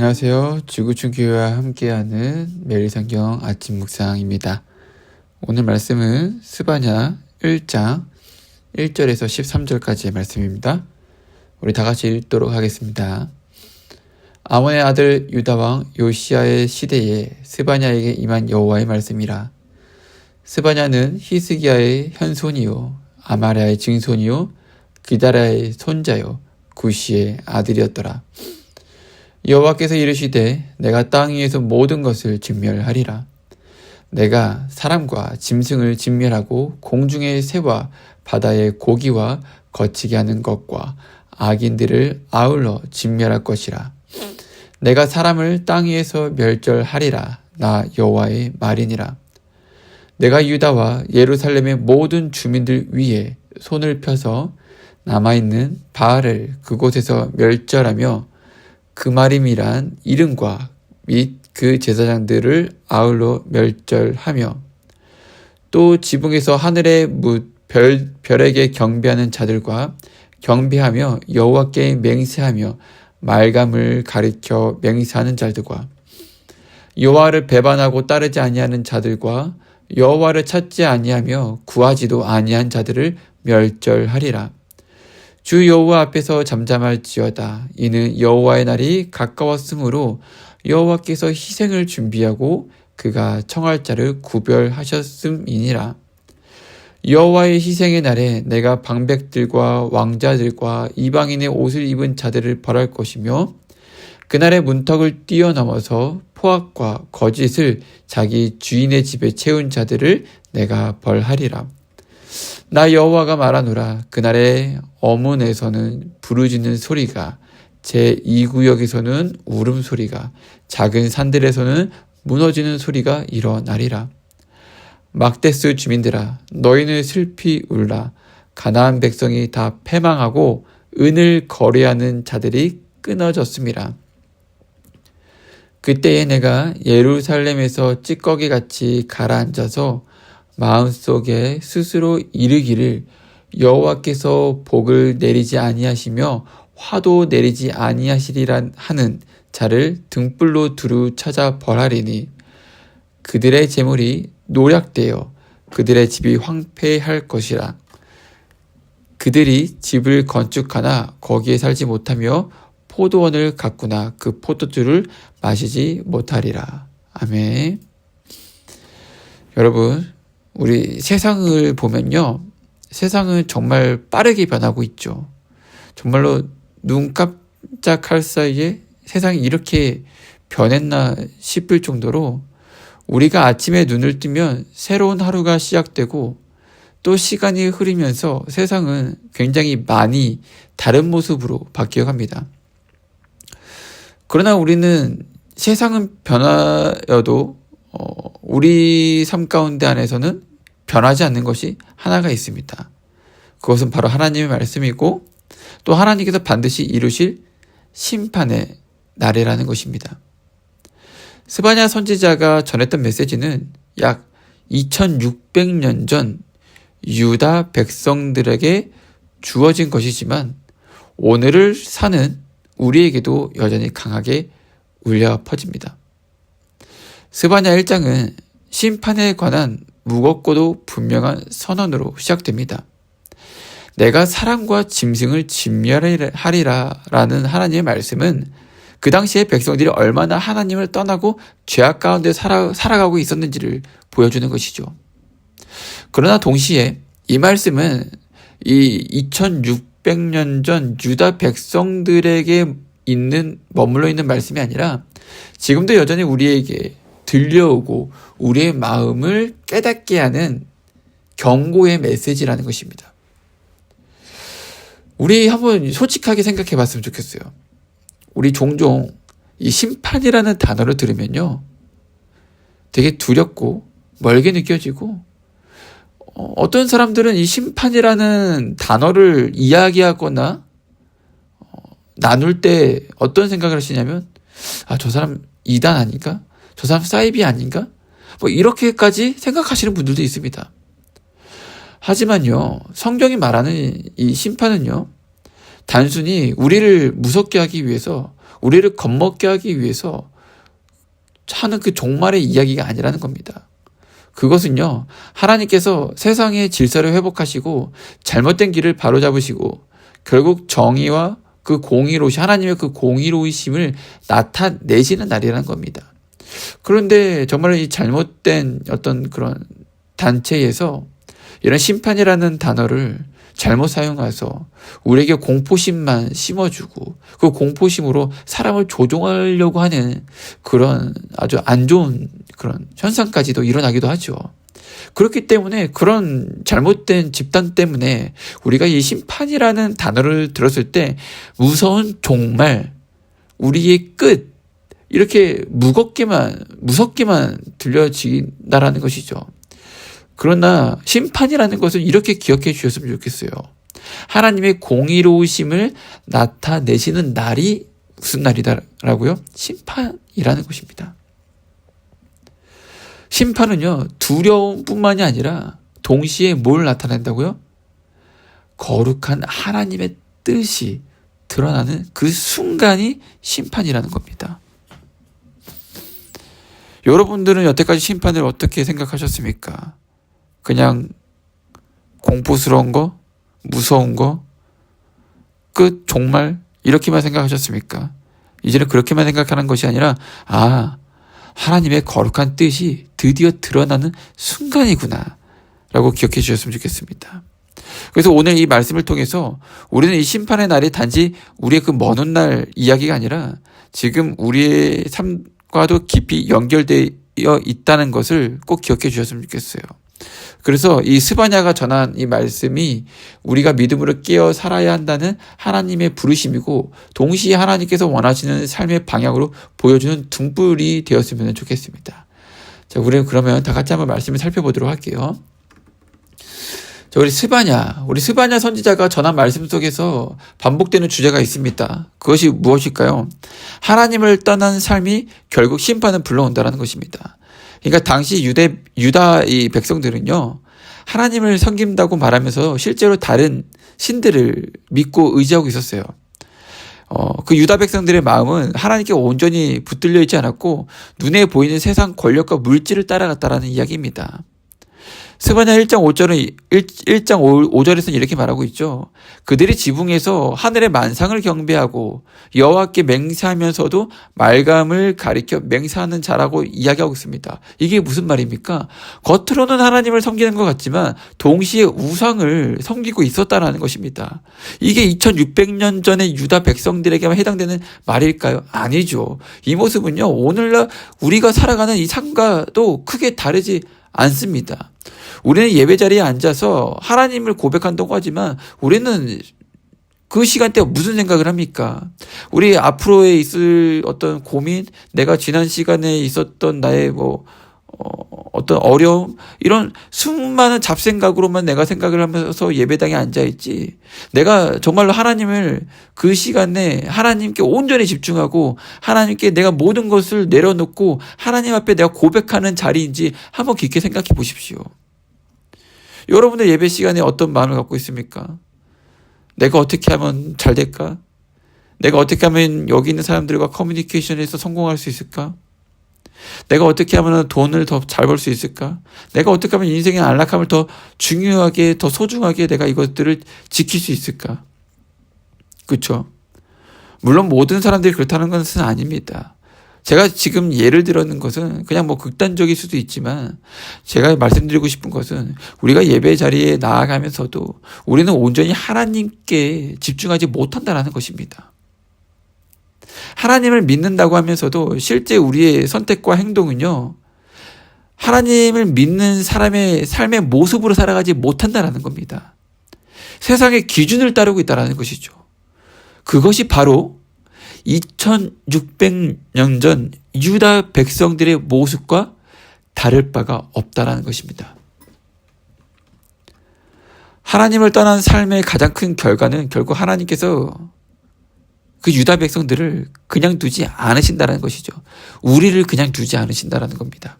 안녕하세요. 지구촌 교회와 함께하는 매일 성경 아침 묵상입니다. 오늘 말씀은 스바냐 1장 1절에서 13절까지의 말씀입니다. 우리 다 같이 읽도록 하겠습니다. 아몬의 아들 유다왕 요시야의 시대에 스바냐에게 임한 여호와의 말씀이라. 스바냐는 히스기야의 현손이요 아마랴의 증손이요 기다랴의 손자요 구시의 아들이었더라. 여호와께서 이르시되 내가 땅 위에서 모든 것을 진멸하리라. 내가 사람과 짐승을 진멸하고 공중의 새와 바다의 고기와 거치게 하는 것과 악인들을 아울러 진멸할 것이라. 내가 사람을 땅 위에서 멸절하리라. 나 여호와의 말이니라. 내가 유다와 예루살렘의 모든 주민들 위에 손을 펴서 남아있는 바알을 그곳에서 멸절하며 그 말임이란 이름과 및 그 제사장들을 아울러 멸절하며 또 지붕에서 하늘의 별에게 경배하는 자들과 경배하며 여호와께 맹세하며 말감을 가리켜 맹세하는 자들과 여호와를 배반하고 따르지 아니하는 자들과 여호와를 찾지 아니하며 구하지도 아니한 자들을 멸절하리라. 주 여호와 앞에서 잠잠할지어다. 이는 여호와의 날이 가까웠으므로 여호와께서 희생을 준비하고 그가 청할 자를 구별하셨음이니라. 여호와의 희생의 날에 내가 방백들과 왕자들과 이방인의 옷을 입은 자들을 벌할 것이며 그날의 문턱을 뛰어넘어서 포악과 거짓을 자기 주인의 집에 채운 자들을 내가 벌하리라. 나 여호와가 말하노라. 그날에 어문에서는 부르짖는 소리가 제2구역에서는 울음소리가 작은 산들에서는 무너지는 소리가 일어나리라. 막데스 주민들아 너희는 슬피 울라. 가나안 백성이 다 패망하고 은을 거래하는 자들이 끊어졌음이라. 그때에 내가 예루살렘에서 찌꺼기같이 가라앉아서 마음속에 스스로 이르기를 여호와께서 복을 내리지 아니하시며 화도 내리지 아니하시리라 하는 자를 등불로 두루 찾아 벌하리니 그들의 재물이 노략되어 그들의 집이 황폐할 것이라. 그들이 집을 건축하나 거기에 살지 못하며 포도원을 가꾸나 그 포도주를 마시지 못하리라. 아멘. 여러분, 우리 세상을 보면요. 세상은 정말 빠르게 변하고 있죠. 정말로 눈 깜짝할 사이에 세상이 이렇게 변했나 싶을 정도로 우리가 아침에 눈을 뜨면 새로운 하루가 시작되고 또 시간이 흐르면서 세상은 굉장히 많이 다른 모습으로 바뀌어갑니다. 그러나 우리는 세상은 변하여도 우리 삶 가운데 안에서는 변하지 않는 것이 하나가 있습니다. 그것은 바로 하나님의 말씀이고 또 하나님께서 반드시 이루실 심판의 날이라는 것입니다. 스바냐 선지자가 전했던 메시지는 약 2600년 전 유다 백성들에게 주어진 것이지만 오늘을 사는 우리에게도 여전히 강하게 울려 퍼집니다. 스바냐 1장은 심판에 관한 무겁고도 분명한 선언으로 시작됩니다. 내가 사람과 짐승을 진멸하리라 라는 하나님의 말씀은 그 당시에 백성들이 얼마나 하나님을 떠나고 죄악 가운데 살아가고 있었는지를 보여주는 것이죠. 그러나 동시에 이 말씀은 이 2600년 전 유다 백성들에게 머물러 있는 말씀이 아니라 지금도 여전히 우리에게 들려오고 우리의 마음을 깨닫게 하는 경고의 메시지라는 것입니다. 우리 한번 솔직하게 생각해 봤으면 좋겠어요. 우리 종종 이 심판이라는 단어를 들으면요. 되게 두렵고 멀게 느껴지고 어떤 사람들은 이 심판이라는 단어를 이야기하거나 나눌 때 어떤 생각을 하시냐면 저 사람 이단 아닌가? 저 사람 사이비 아닌가? 이렇게까지 생각하시는 분들도 있습니다. 하지만요, 성경이 말하는 이 심판은요, 단순히 우리를 무섭게 하기 위해서 우리를 겁먹게 하기 위해서 하는 그 종말의 이야기가 아니라는 겁니다. 그것은요, 하나님께서 세상의 질서를 회복하시고 잘못된 길을 바로잡으시고 결국 정의와 그 공의로우심, 하나님의 그 공의로우심을 나타내시는 날이라는 겁니다. 그런데 정말 이 잘못된 어떤 그런 단체에서 이런 심판이라는 단어를 잘못 사용해서 우리에게 공포심만 심어주고 그 공포심으로 사람을 조종하려고 하는 그런 아주 안 좋은 그런 현상까지도 일어나기도 하죠. 그렇기 때문에 그런 잘못된 집단 때문에 우리가 이 심판이라는 단어를 들었을 때 무서운 종말, 우리의 끝, 이렇게 무섭게만 들려진다라는 것이죠. 그러나 심판이라는 것을 이렇게 기억해 주셨으면 좋겠어요. 하나님의 공의로우심을 나타내시는 날이 무슨 날이다라고요? 심판이라는 것입니다. 심판은요, 두려움뿐만이 아니라 동시에 뭘 나타낸다고요? 거룩한 하나님의 뜻이 드러나는 그 순간이 심판이라는 겁니다. 여러분들은 여태까지 심판을 어떻게 생각하셨습니까? 그냥 공포스러운 거, 무서운 거, 끝, 종말 이렇게만 생각하셨습니까? 이제는 그렇게만 생각하는 것이 아니라 하나님의 거룩한 뜻이 드디어 드러나는 순간이구나 라고 기억해 주셨으면 좋겠습니다. 그래서 오늘 이 말씀을 통해서 우리는 이 심판의 날이 단지 우리의 그 먼 훗날 이야기가 아니라 지금 우리의 삶과도 깊이 연결되어 있다는 것을 꼭 기억해 주셨으면 좋겠어요. 그래서 이 스바냐가 전한 이 말씀이 우리가 믿음으로 깨어 살아야 한다는 하나님의 부르심이고 동시에 하나님께서 원하시는 삶의 방향으로 보여주는 등불이 되었으면 좋겠습니다. 자, 우리는 그러면 다 같이 한번 말씀을 살펴보도록 할게요. 자, 우리 스바냐 선지자가 전한 말씀 속에서 반복되는 주제가 있습니다. 그것이 무엇일까요? 하나님을 떠난 삶이 결국 심판을 불러온다는 것입니다. 그러니까 당시 유다 이 백성들은요, 하나님을 섬긴다고 말하면서 실제로 다른 신들을 믿고 의지하고 있었어요. 그 유다 백성들의 마음은 하나님께 온전히 붙들려 있지 않았고 눈에 보이는 세상 권력과 물질을 따라갔다라는 이야기입니다. 스바냐 1장 5절에서는 이렇게 말하고 있죠. 그들이 지붕에서 하늘의 만상을 경배하고 여호와께 맹세하면서도 말감을 가리켜 맹세하는 자라고 이야기하고 있습니다. 이게 무슨 말입니까? 겉으로는 하나님을 섬기는 것 같지만 동시에 우상을 섬기고 있었다는 것입니다. 이게 2600년 전의 유다 백성들에게만 해당되는 말일까요? 아니죠. 이 모습은요, 오늘날 우리가 살아가는 이 삶과도 크게 다르지 않습니다. 우리는 예배 자리에 앉아서 하나님을 고백한다고 하지만 우리는 그 시간대에 무슨 생각을 합니까? 우리 앞으로에 있을 어떤 고민, 내가 지난 시간에 있었던 나의 어떤 어려움, 이런 수많은 잡생각으로만 내가 생각을 하면서 예배당에 앉아있지, 내가 정말로 하나님을 그 시간에 하나님께 온전히 집중하고 하나님께 내가 모든 것을 내려놓고 하나님 앞에 내가 고백하는 자리인지 한번 깊게 생각해 보십시오. 여러분들 예배 시간에 어떤 마음을 갖고 있습니까? 내가 어떻게 하면 잘 될까? 내가 어떻게 하면 여기 있는 사람들과 커뮤니케이션에서 성공할 수 있을까? 내가 어떻게 하면 돈을 더 잘 벌 수 있을까? 내가 어떻게 하면 인생의 안락함을 더 중요하게, 더 소중하게 내가 이것들을 지킬 수 있을까? 그렇죠? 물론 모든 사람들이 그렇다는 것은 아닙니다. 제가 지금 예를 들었는 것은 그냥 극단적일 수도 있지만 제가 말씀드리고 싶은 것은 우리가 예배 자리에 나아가면서도 우리는 온전히 하나님께 집중하지 못한다는 것입니다. 하나님을 믿는다고 하면서도 실제 우리의 선택과 행동은요, 하나님을 믿는 사람의 삶의 모습으로 살아가지 못한다는 겁니다. 세상의 기준을 따르고 있다는 것이죠. 그것이 바로 2600년 전 유다 백성들의 모습과 다를 바가 없다는 것입니다. 하나님을 떠난 삶의 가장 큰 결과는 결국 하나님께서 그 유다 백성들을 그냥 두지 않으신다는 것이죠. 우리를 그냥 두지 않으신다는 겁니다.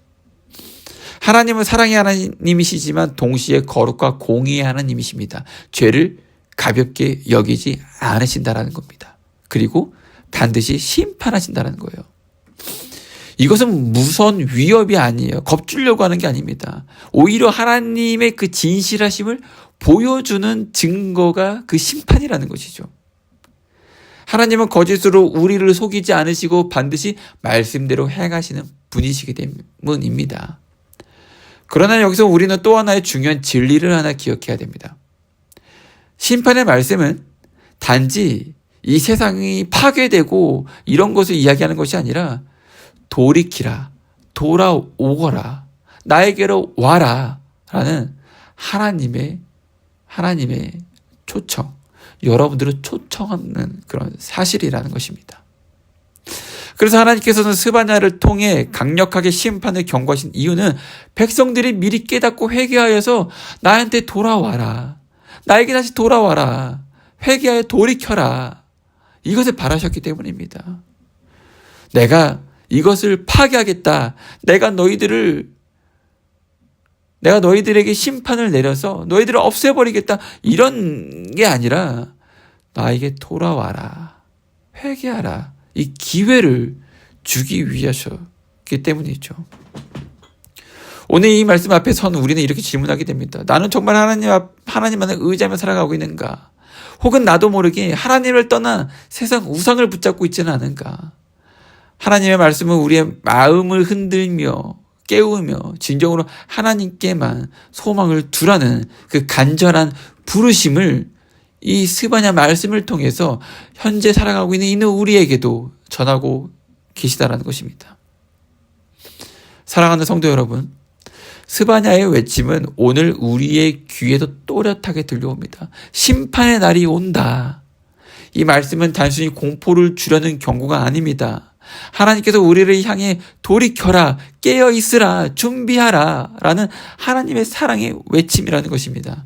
하나님은 사랑의 하나님이시지만 동시에 거룩과 공의의 하나님이십니다. 죄를 가볍게 여기지 않으신다는 겁니다. 그리고 반드시 심판하신다는 거예요. 이것은 무서운 위협이 아니에요. 겁주려고 하는 게 아닙니다. 오히려 하나님의 그 진실하심을 보여주는 증거가 그 심판이라는 것이죠. 하나님은 거짓으로 우리를 속이지 않으시고 반드시 말씀대로 행하시는 분이시기 때문입니다. 그러나 여기서 우리는 또 하나의 중요한 진리를 하나 기억해야 됩니다. 심판의 말씀은 단지 이 세상이 파괴되고 이런 것을 이야기하는 것이 아니라 돌이키라, 돌아오거라, 나에게로 와라 라는 하나님의 초청, 여러분들을 초청하는 그런 사실이라는 것입니다. 그래서 하나님께서는 스바냐를 통해 강력하게 심판을 경고하신 이유는 백성들이 미리 깨닫고 회개하여서 나한테 돌아와라, 나에게 다시 돌아와라, 회개하여 돌이켜라, 이것을 바라셨기 때문입니다. 내가 이것을 파괴하겠다, 내가 너희들에게 심판을 내려서 너희들을 없애버리겠다, 이런 게 아니라 나에게 돌아와라, 회개하라, 이 기회를 주기 위하셨기 때문이죠. 오늘 이 말씀 앞에 선 우리는 이렇게 질문하게 됩니다. 나는 정말 하나님만을 의지하며 살아가고 있는가? 혹은 나도 모르게 하나님을 떠나 세상 우상을 붙잡고 있지는 않은가? 하나님의 말씀은 우리의 마음을 흔들며 깨우며 진정으로 하나님께만 소망을 두라는 그 간절한 부르심을 이 스바냐 말씀을 통해서 현재 살아가고 있는 우리에게도 전하고 계시다라는 것입니다. 사랑하는 성도 여러분, 스바냐의 외침은 오늘 우리의 귀에도 또렷하게 들려옵니다. 심판의 날이 온다. 이 말씀은 단순히 공포를 주려는 경고가 아닙니다. 하나님께서 우리를 향해 돌이켜라, 깨어있으라, 준비하라 라는 하나님의 사랑의 외침이라는 것입니다.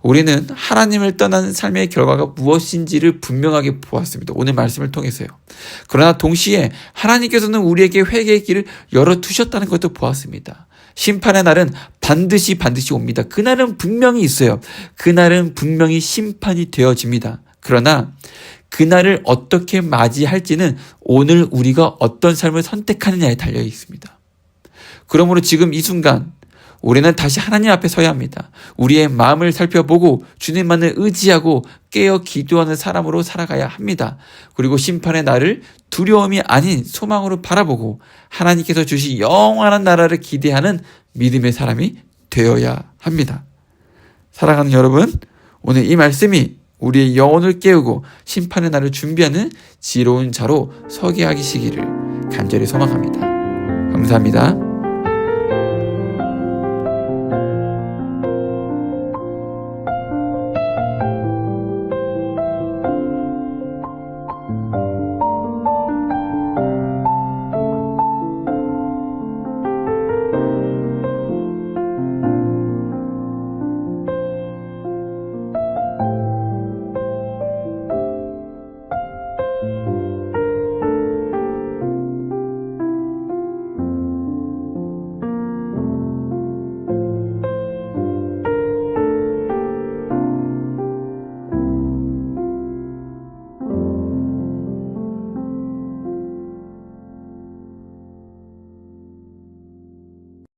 우리는 하나님을 떠난 삶의 결과가 무엇인지를 분명하게 보았습니다. 오늘 말씀을 통해서요. 그러나 동시에 하나님께서는 우리에게 회개의 길을 열어두셨다는 것도 보았습니다. 심판의 날은 반드시 옵니다. 그날은 분명히 있어요. 그날은 분명히 심판이 되어집니다. 그러나 그날을 어떻게 맞이할지는 오늘 우리가 어떤 삶을 선택하느냐에 달려 있습니다. 그러므로 지금 이 순간 우리는 다시 하나님 앞에 서야 합니다. 우리의 마음을 살펴보고 주님만을 의지하고 깨어 기도하는 사람으로 살아가야 합니다. 그리고 심판의 날을 두려움이 아닌 소망으로 바라보고 하나님께서 주신 영원한 나라를 기대하는 믿음의 사람이 되어야 합니다. 사랑하는 여러분, 오늘 이 말씀이 우리의 영혼을 깨우고 심판의 날을 준비하는 지혜로운 자로 서게 하시기를 간절히 소망합니다. 감사합니다.